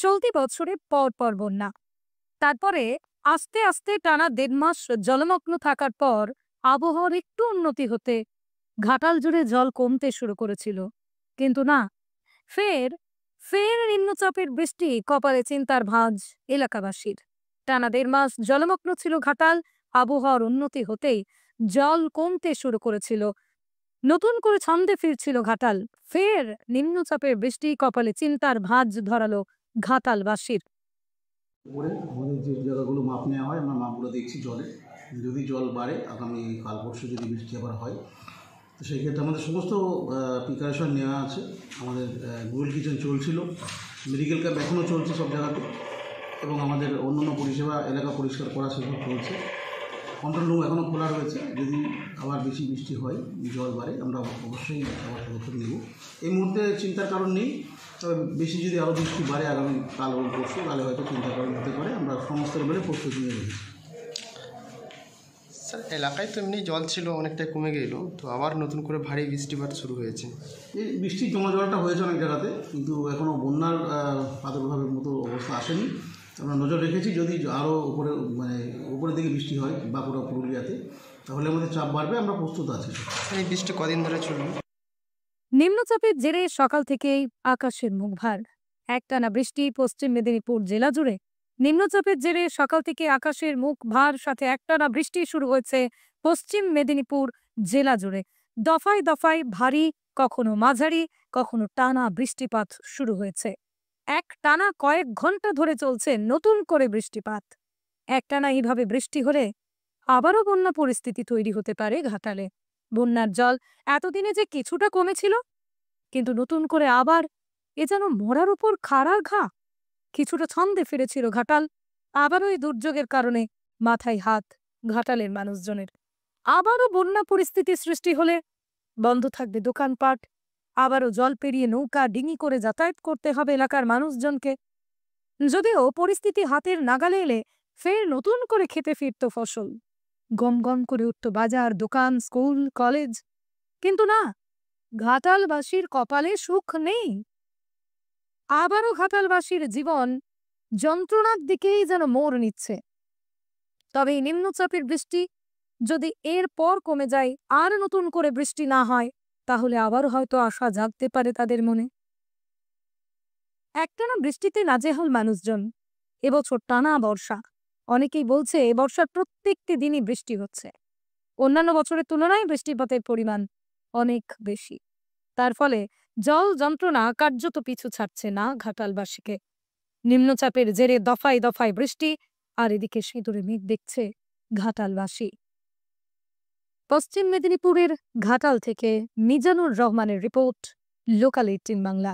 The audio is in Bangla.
চলতি বছরে পর বন্যা, তারপরে আস্তে আস্তে টানা ১.৫ মাস জলমগ্ন থাকার পর আবহাওয়ার একটু উন্নতি হতে ঘাটাল জুড়ে জল কমতে শুরু করেছিল। কিন্তু না, ফের ফের নিম্নচাপের বৃষ্টি কপালে চিন্তার ভাঁজ এলাকাবাসীর। টানা ১.৫ মাস জলমগ্ন ছিল ঘাটাল। আবহাওয়ার উন্নতি হতেই জল কমতে শুরু করেছিল, নতুন করে ছন্দে ফিরছিল ঘাটাল। ফের নিম্নচাপের বৃষ্টি কপালে চিন্তার ভাঁজ ধরালো ঘাটালবাসীর। উপরে আমাদের যে জায়গাগুলো মাপ নেওয়া হয়, আমরা মাপগুলো দেখছি জলে। যদি জল বাড়ে, আগামী কাল পরশু যদি বৃষ্টি আবার হয়, তো সেই ক্ষেত্রে আমাদের সমস্ত প্রিকারেশন নেওয়া আছে। আমাদের গুগল কিচেন চলছিল, মেডিকেল ক্যাম্প এখনও চলছে সব জায়গাতে, এবং আমাদের অন্যান্য পরিষেবা এলাকা পরিষ্কার করা সেসব চলছে। কন্ট্রোল রুম এখনও খোলা রয়েছে। যদি আবার বেশি বৃষ্টি হয়, জল বাড়ে, আমরা অবশ্যই আবার পদক্ষেপ নেব। এই মুহূর্তে চিন্তার কারণ নেই, তবে বেশি যদি আরও বৃষ্টি বাড়ে আগামী কাল এবং পরশু, তাহলে হয়তো চিন্তার কারণ হতে পারে। আমরা সমস্ত লেভেলে প্রস্তুতি নিয়ে রেখেছি। স্যার, এলাকায় তো এমনি জল ছিল, অনেকটাই কমে গেল, তো আবার নতুন করে ভারী বৃষ্টিপাত শুরু হয়েছে। এই বৃষ্টির জমা জলটা হয়েছে অনেক জায়গাতে, কিন্তু এখনও বন্যার প্রাদুর্ভাবের মতো অবস্থা আসেনি। আমরা নজর রেখেছি, যদি আরও উপরের দিকে বৃষ্টি হয় বাঁকুড়া পুরুলিয়াতে, তাহলে আমাদের চাপ বাড়বে। আমরা প্রস্তুত আছি। এই বৃষ্টি কদিন ধরে চলবে? নিম্নচাপের জেরে সকাল থেকেই আকাশের মুখ ভার। একটানা বৃষ্টি পশ্চিম মেদিনীপুর জেলা জুড়ে। নিম্নচাপের জেরে সকাল থেকে আকাশের মুখ ভার, সাথে একটানা বৃষ্টি শুরু হয়েছে পশ্চিম মেদিনীপুর জেলা জুড়ে। দফায় দফায় ভারী, কখনো মাঝারি, কখনো টানা বৃষ্টিপাত শুরু হয়েছে। এক টানা কয়েক ঘন্টা ধরে চলছে নতুন করে বৃষ্টিপাত। একটানা এইভাবে বৃষ্টি হলে আবারও বন্যা পরিস্থিতি তৈরি হতে পারে ঘাটালে। বন্যার জল এতদিনে যে কিছুটা কমেছিল, কিন্তু নতুন করে আবার এ যেন মরার উপর খাড়ার ঘা। কিছুটা ছন্দে ফিরেছিল ঘাটাল। আবারও এই দুর্যোগের কারণে মাথায় হাত ঘাটালের মানুষজনের। আবারও বন্যা পরিস্থিতি সৃষ্টি হলে বন্ধ থাকবে দোকানপাট, আবারও জল পেরিয়ে নৌকা ডিঙি করে যাতায়াত করতে হবে এলাকার মানুষজনকে। যদিও পরিস্থিতি হাতের নাগালে এলে ফের নতুন করে খেতে ফিরত ফসল, গম গম করে উঠত বাজার, দোকান, স্কুল, কলেজ। কিন্তু না, ঘাটালবাসীর কপালে সুখ নেই। আবারও ঘাটালবাসীর জীবন যন্ত্রণার দিকেই যেন মোড় নিচ্ছে। তবে এই নিম্নচাপের বৃষ্টি যদি এর পর কমে যায়, আর নতুন করে বৃষ্টি না হয়, তাহলে আবার হয়তো আশা জাগতে পারে তাদের মনে। একটানা বৃষ্টিতে নাজেহাল মানুষজন। এবছর টানা বর্ষা। অনেকেই বলছে এ বর্ষার প্রত্যেকটি দিনই বৃষ্টি হচ্ছে। অন্যান্য বছরের তুলনায় বৃষ্টিপাতের পরিমাণ অনেক বেশি। তার ফলে জল যন্ত্রণা কার্যত পিছু ছাড়ছে না ঘাটালবাসীকে। নিম্নচাপের জেরে দফায় দফায় বৃষ্টি, আর এদিকে সিঁদুরে মেঘ দেখছে ঘাটালবাসী। পশ্চিম মেদিনীপুরের ঘাটাল থেকে মিজানুর রহমানের রিপোর্ট, লোকাল 18 বাংলা।